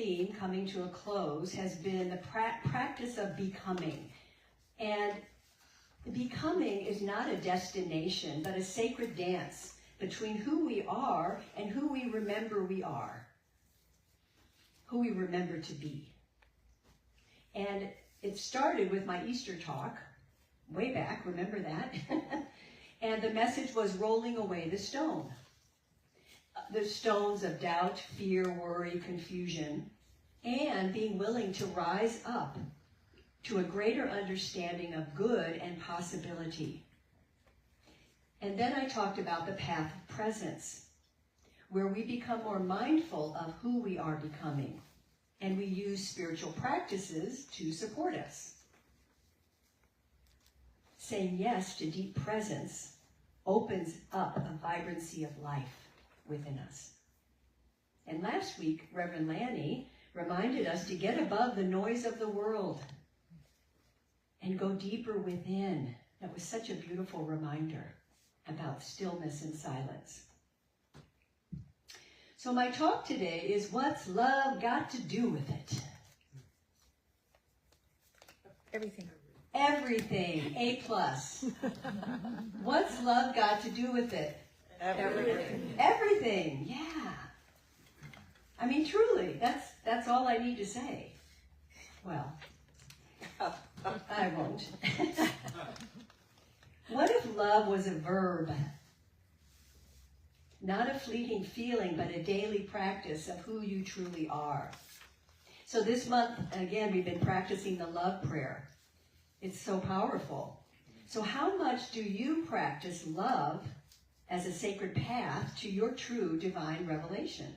theme coming to a close has been the practice of becoming. And becoming is not a destination, but a sacred dance between who we are and who we remember we are, who we remember to be. And it started with my Easter talk, way back, remember that? And the message was rolling away the stone. The stones of doubt, fear, worry, confusion, and being willing to rise up to a greater understanding of good and possibility. And then I talked about the path of presence, where we become more mindful of who we are becoming, and we use spiritual practices to support us. Saying yes to deep presence opens up a vibrancy of life within us. And last week, Reverend Lanny reminded us to get above the noise of the world and go deeper within. That was such a beautiful reminder about stillness and silence. So my talk today is, what's love got to do with it? Everything. Everything. A+. What's love got to do with it? Everything. Everything, yeah. I mean, truly, that's all I need to say. Well, I won't. What if love was a verb? Not a fleeting feeling, but a daily practice of who you truly are. So this month, again, we've been practicing the love prayer. It's so powerful. So how much do you practice love as a sacred path to your true divine revelation?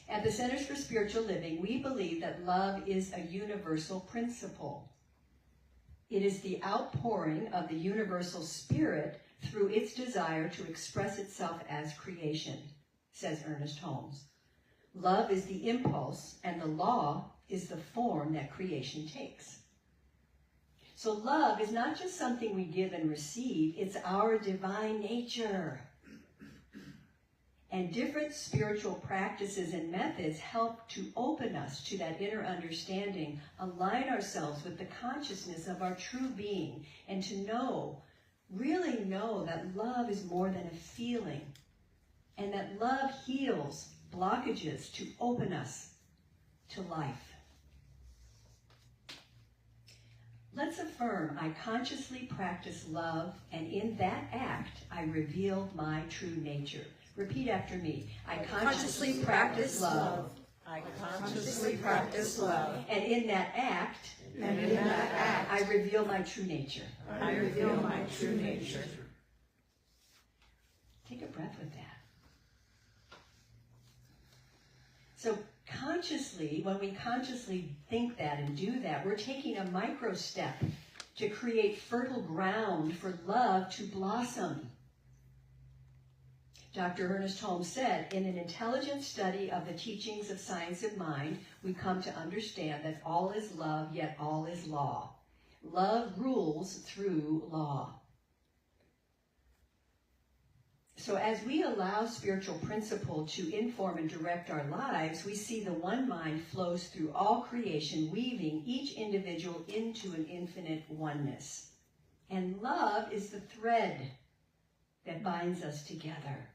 At the Centers for Spiritual Living, we believe that love is a universal principle. It is the outpouring of the universal spirit through its desire to express itself as creation, says Ernest Holmes. Love is the impulse, and the law is the form that creation takes. So love is not just something we give and receive, it's our divine nature. And different spiritual practices and methods help to open us to that inner understanding, align ourselves with the consciousness of our true being, and to know, really know that love is more than a feeling, and that love heals blockages to open us to life. Let's affirm, I consciously practice love, and in that act, I reveal my true nature. Repeat after me. I consciously practice love. I consciously practice love. And in that act, I reveal my true nature. I reveal my true nature. Take a breath with that. So consciously, when we consciously think that and do that, we're taking a micro step to create fertile ground for love to blossom. Dr. Ernest Holmes said, in an intelligent study of the teachings of science of mind, we come to understand that all is love, yet all is law. Love rules through law. So as we allow spiritual principle to inform and direct our lives, we see the one mind flows through all creation, weaving each individual into an infinite oneness. And love is the thread that binds us together.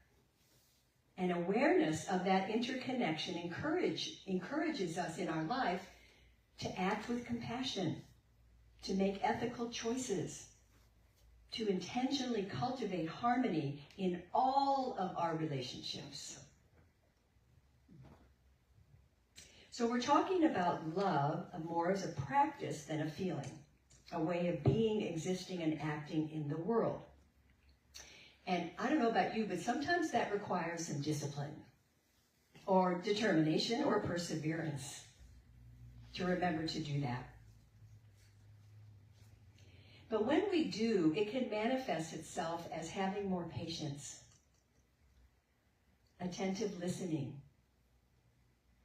And awareness of that interconnection encourages us in our life to act with compassion, to make ethical choices, to intentionally cultivate harmony in all of our relationships. So we're talking about love more as a practice than a feeling, a way of being, existing, and acting in the world. And I don't know about you, but sometimes that requires some discipline or determination or perseverance to remember to do that. But when we do, it can manifest itself as having more patience, attentive listening,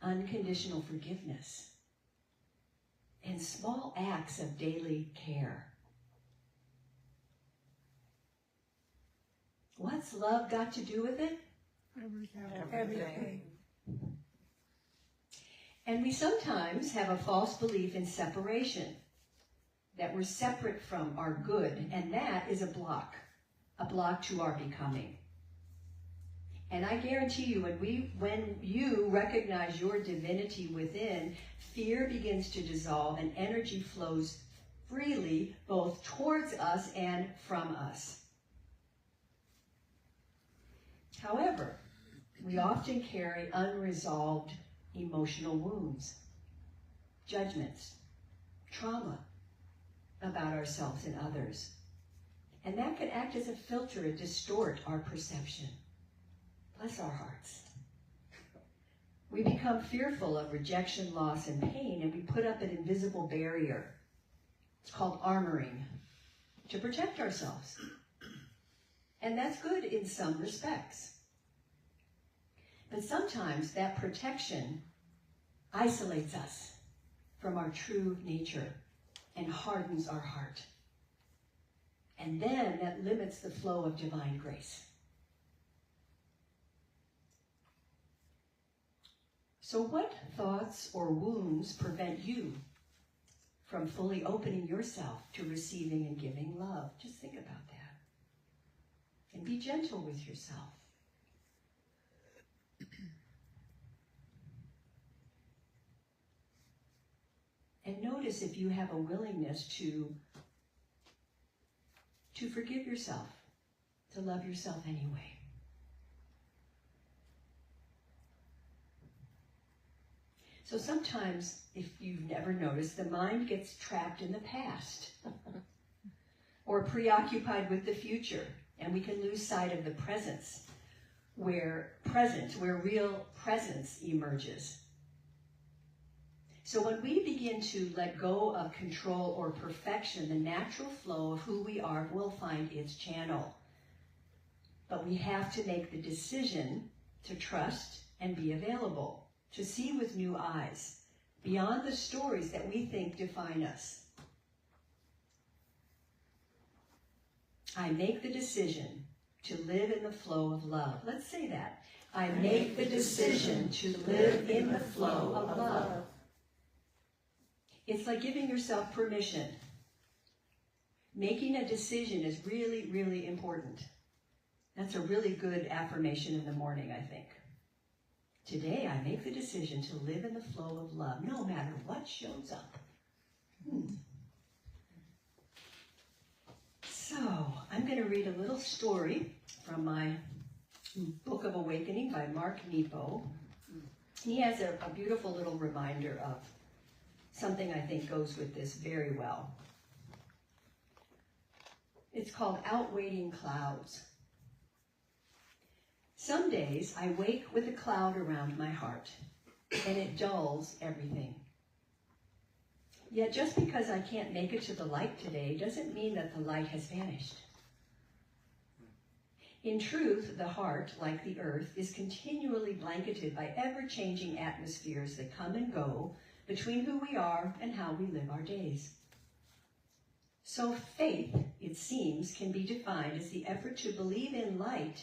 unconditional forgiveness, and small acts of daily care. What's love got to do with it? Everything. And we sometimes have a false belief in separation, that we're separate from our good, and that is a block to our becoming. And I guarantee you, when you recognize your divinity within, fear begins to dissolve and energy flows freely both towards us and from us. However, we often carry unresolved emotional wounds, judgments, trauma about ourselves and others. And that can act as a filter and distort our perception. Bless our hearts. We become fearful of rejection, loss, and pain, and we put up an invisible barrier. It's called armoring, to protect ourselves. And that's good in some respects. But sometimes that protection isolates us from our true nature and hardens our heart. And then that limits the flow of divine grace. So what thoughts or wounds prevent you from fully opening yourself to receiving and giving love? Just think about that. And be gentle with yourself. And notice if you have a willingness to forgive yourself, to love yourself anyway. So sometimes, if you've never noticed, the mind gets trapped in the past or preoccupied with the future, and we can lose sight of the presence, where real presence emerges. So when we begin to let go of control or perfection, the natural flow of who we are will find its channel. But we have to make the decision to trust and be available, to see with new eyes, beyond the stories that we think define us. I make the decision to live in the flow of love. Let's say that. I make the decision to live in the flow of love. It's like giving yourself permission. Making a decision is really, really important. That's a really good affirmation in the morning, I think. Today, I make the decision to live in the flow of love, no matter what shows up. So, I'm going to read a little story from my Book of Awakening by Mark Nepo. He has a beautiful little reminder of something I think goes with this very well. It's called Outweighing Clouds. Some days I wake with a cloud around my heart, and it dulls everything. Yet just because I can't make it to the light today doesn't mean that the light has vanished. In truth, the heart, like the earth, is continually blanketed by ever-changing atmospheres that come and go between who we are and how we live our days. So faith, it seems, can be defined as the effort to believe in light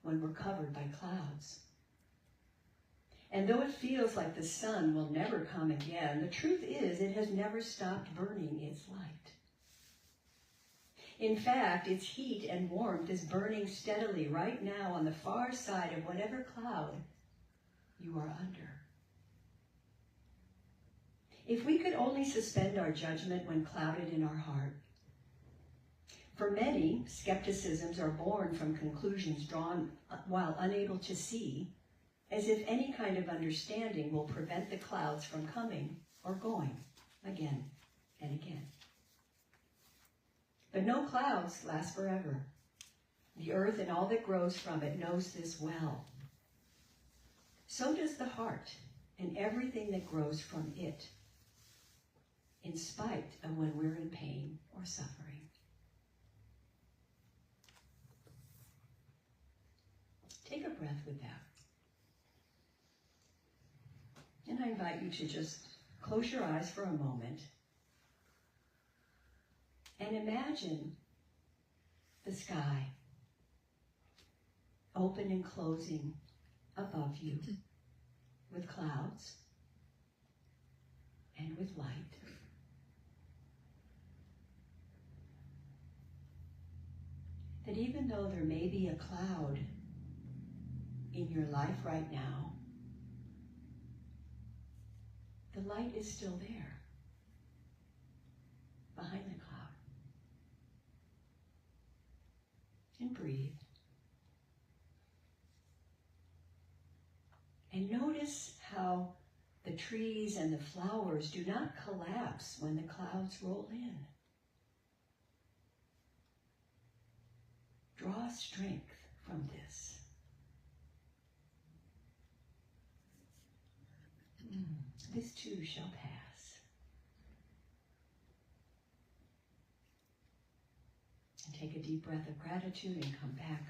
when we're covered by clouds. And though it feels like the sun will never come again, the truth is it has never stopped burning its light. In fact, its heat and warmth is burning steadily right now on the far side of whatever cloud you are under. If we could only suspend our judgment when clouded in our heart. For many, skepticisms are born from conclusions drawn while unable to see, as if any kind of understanding will prevent the clouds from coming or going again and again. But no clouds last forever. The earth and all that grows from it knows this well. So does the heart and everything that grows from it, in spite of when we're in pain or suffering. Take a breath with that. And I invite you to just close your eyes for a moment and imagine the sky open and closing above you with clouds and with light. That even though there may be a cloud in your life right now, the light is still there behind the cloud. And breathe. And notice how the trees and the flowers do not collapse when the clouds roll in. Draw strength from this. This too shall pass. And take a deep breath of gratitude and come back.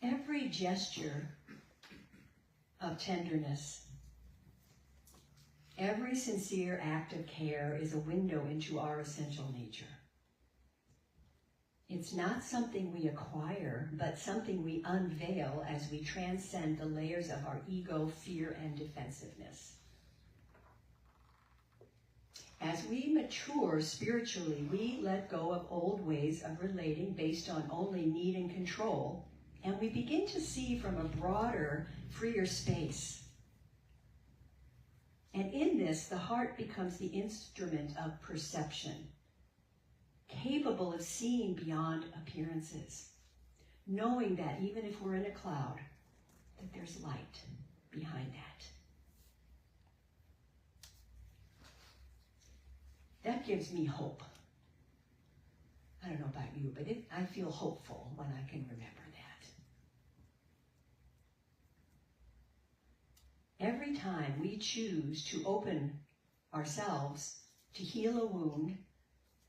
Every gesture of tenderness, every sincere act of care is a window into our essential nature. It's not something we acquire, but something we unveil as we transcend the layers of our ego, fear, and defensiveness. As we mature spiritually, we let go of old ways of relating based on only need and control, and we begin to see from a broader, freer space. And in this, the heart becomes the instrument of perception, capable of seeing beyond appearances, knowing that even if we're in a cloud, that there's light behind that. That gives me hope. I don't know about you, but I feel hopeful when I can remember that. Every time we choose to open ourselves to heal a wound,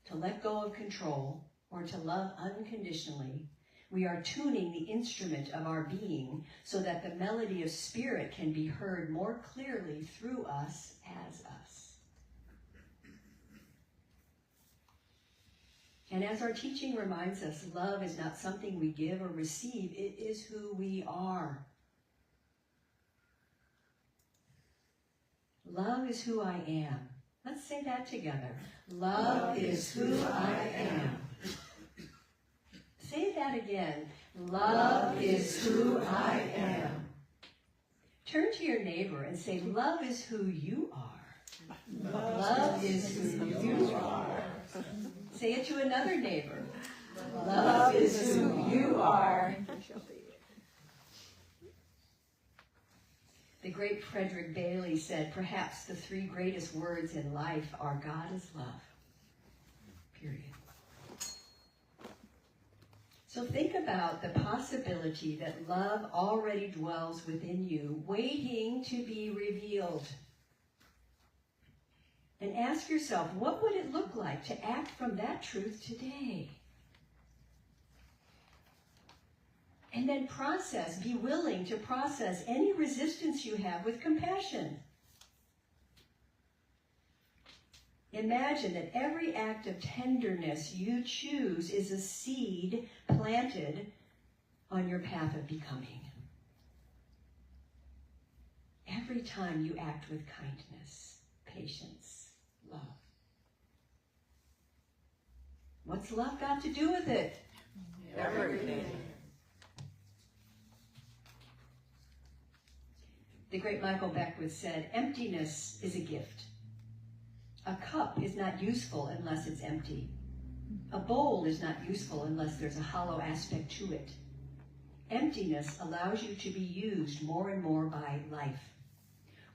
to let go of control, or to love unconditionally, we are tuning the instrument of our being so that the melody of spirit can be heard more clearly through us as us. And as our teaching reminds us, love is not something we give or receive, it is who we are. Love is who I am. Let's say that together. Love is who I am. Say that again. Love is who I am. Turn to your neighbor and say, love is who you are. Love is who you are. Say it to another neighbor. Love is who you are. The great Frederick Bailey said, perhaps the three greatest words in life are God is love. Period. So think about the possibility that love already dwells within you, waiting to be revealed. And ask yourself, what would it look like to act from that truth today? And then be willing to process any resistance you have with compassion. Imagine that every act of tenderness you choose is a seed planted on your path of becoming. Every time you act with kindness, patience, love. What's love got to do with it? Everything. The great Michael Beckwith said, emptiness is a gift. A cup is not useful unless it's empty. A bowl is not useful unless there's a hollow aspect to it. Emptiness allows you to be used more and more by life.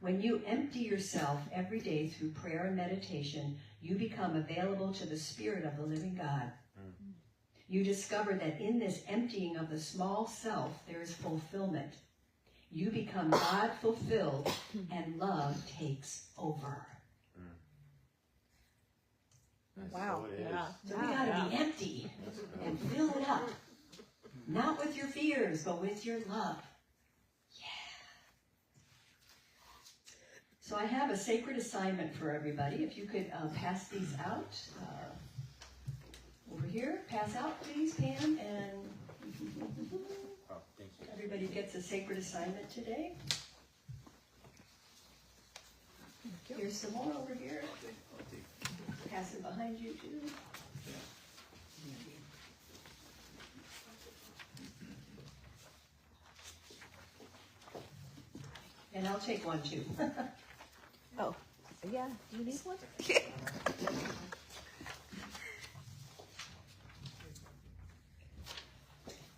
When you empty yourself every day through prayer and meditation, you become available to the Spirit of the living God. You discover that in this emptying of the small self, there is fulfillment. You become God-fulfilled, and love takes over. Wow. So it is. Yeah. So we got to be empty and fill it up. Not with your fears, but with your love. Yeah. So I have a sacred assignment for everybody. If you could pass these out. Over here. Pass out, please, Pam. And Oh, thank you. everybody gets a sacred assignment today. Here's some more over here. Pass it behind you, too. And I'll take one, too. Oh, yeah. Do you need one?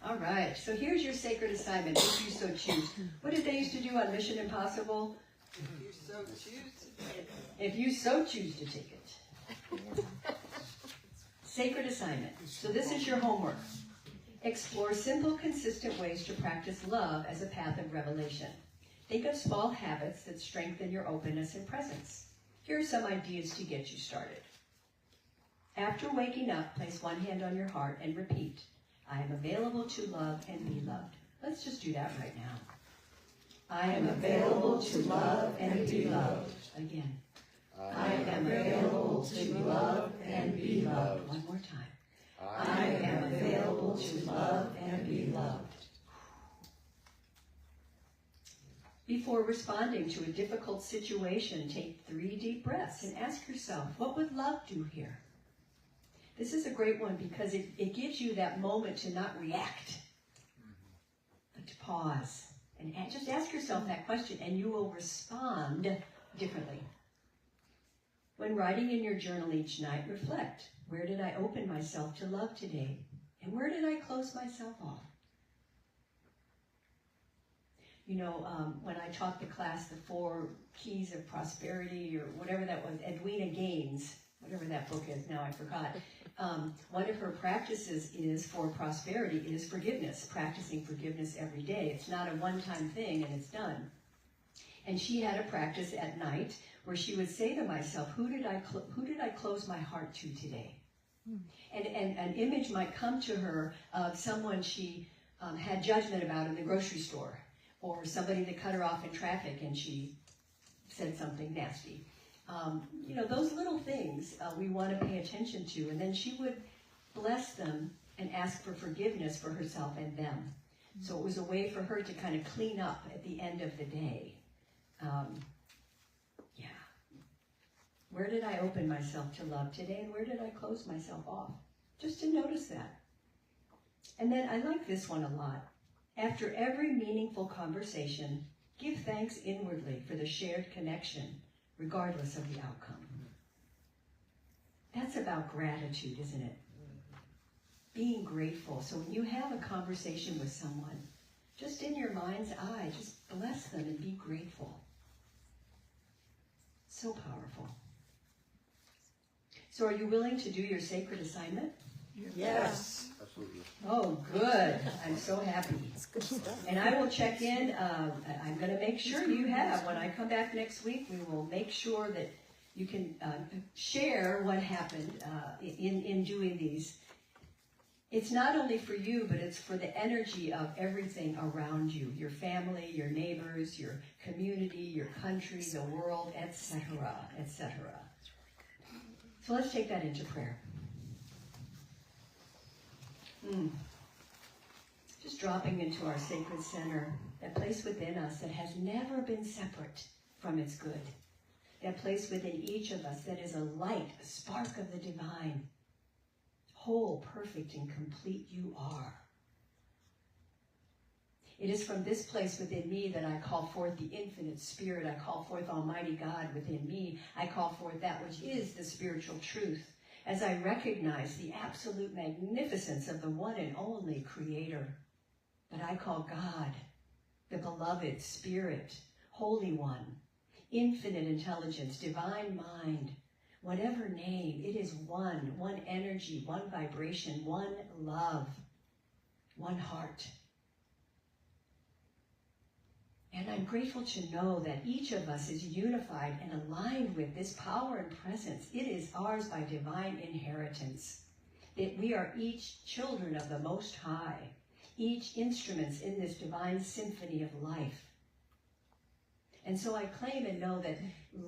All right, so here's your sacred assignment, if you so choose. What did they used to do on Mission Impossible? If you so choose to take it. If you so choose to take it. Sacred assignment. So this is your homework. Explore simple, consistent ways to practice love as a path of revelation. Think of small habits that strengthen your openness and presence. Here are some ideas to get you started. After waking up, place one hand on your heart and repeat, I am available to love and be loved. Let's just do that right now. I am available to love and be loved. Again. I am available to love and be loved. One more time. I am available to love and be loved. Before responding to a difficult situation, take 3 deep breaths and ask yourself, what would love do here? This is a great one because it gives you that moment to not react, but to pause. And just ask yourself that question and you will respond differently. When writing in your journal each night, reflect, where did I open myself to love today? And where did I close myself off? You know, when I taught the class, the 4 Keys of Prosperity, or whatever that was, Edwina Gaines, whatever that book is, now I forgot. One of her practices is for prosperity is forgiveness, practicing forgiveness every day. It's not a one-time thing and it's done. And she had a practice at night where she would say to myself, who did I close my heart to today? And an image might come to her of someone she had judgment about in the grocery store, or somebody that cut her off in traffic and she said something nasty. You know, those little things we want to pay attention to. And then she would bless them and ask for forgiveness for herself and them. So it was a way for her to kind of clean up at the end of the day. Yeah. Where did I open myself to love today, and where did I close myself off? Just to notice that. And then I like this one a lot. After every meaningful conversation, give thanks inwardly for the shared connection, regardless of the outcome. That's about gratitude, isn't it? Being grateful. So when you have a conversation with someone, just in your mind's eye, just bless them and be grateful. So powerful. So are you willing to do your sacred assignment? Yes. Absolutely. Oh, good. I'm so happy. And I will check in. I'm going to make sure you have. When I come back next week, we will make sure that you can share what happened in doing these. It's not only for you, but it's for the energy of everything around you, your family, your neighbors, your community, your country, the world, etc., etc. So let's take that into prayer. Just dropping into our sacred center, that place within us that has never been separate from its good. That place within each of us that is a light, a spark of the divine. Whole, perfect, and complete you are. It is from this place within me that I call forth the infinite spirit. I call forth Almighty God within me. I call forth that which is the spiritual truth, as I recognize the absolute magnificence of the one and only Creator. But I call God, the beloved Spirit, Holy One, infinite intelligence, divine mind, whatever name, it is one energy, one vibration, one love, one heart. And I'm grateful to know that each of us is unified and aligned with this power and presence. It is ours by divine inheritance. That we are each children of the Most High, each instruments in this divine symphony of life. And so I claim and know that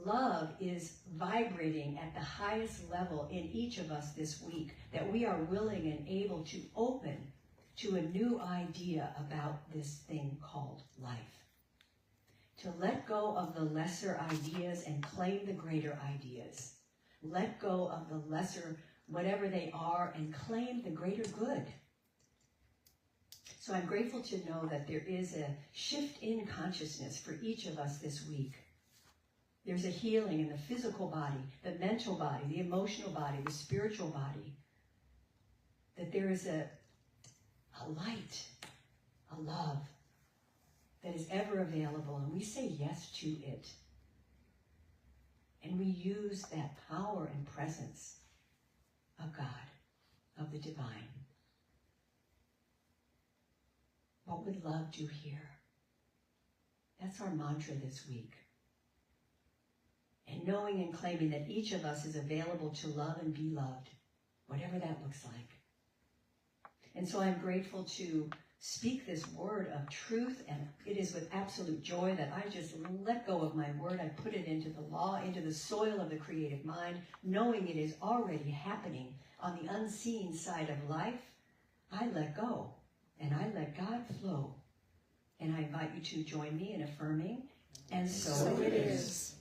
love is vibrating at the highest level in each of us this week, that we are willing and able to open to a new idea about this thing called life. To let go of the lesser ideas and claim the greater ideas. Let go of the lesser, whatever they are, and claim the greater good. So I'm grateful to know that there is a shift in consciousness for each of us this week. There's a healing in the physical body, the mental body, the emotional body, the spiritual body. That there is a light, a love that is ever available, and we say yes to it. And we use that power and presence of God, of the divine. What would love do here? That's our mantra this week. And knowing and claiming that each of us is available to love and be loved, whatever that looks like. And so I'm grateful to speak this word of truth, and it is with absolute joy that I just let go of my word. I put it into the law, into the soil of the creative mind, knowing it is already happening on the unseen side of life. I let go, and I let God flow. And I invite you to join me in affirming, and so it is.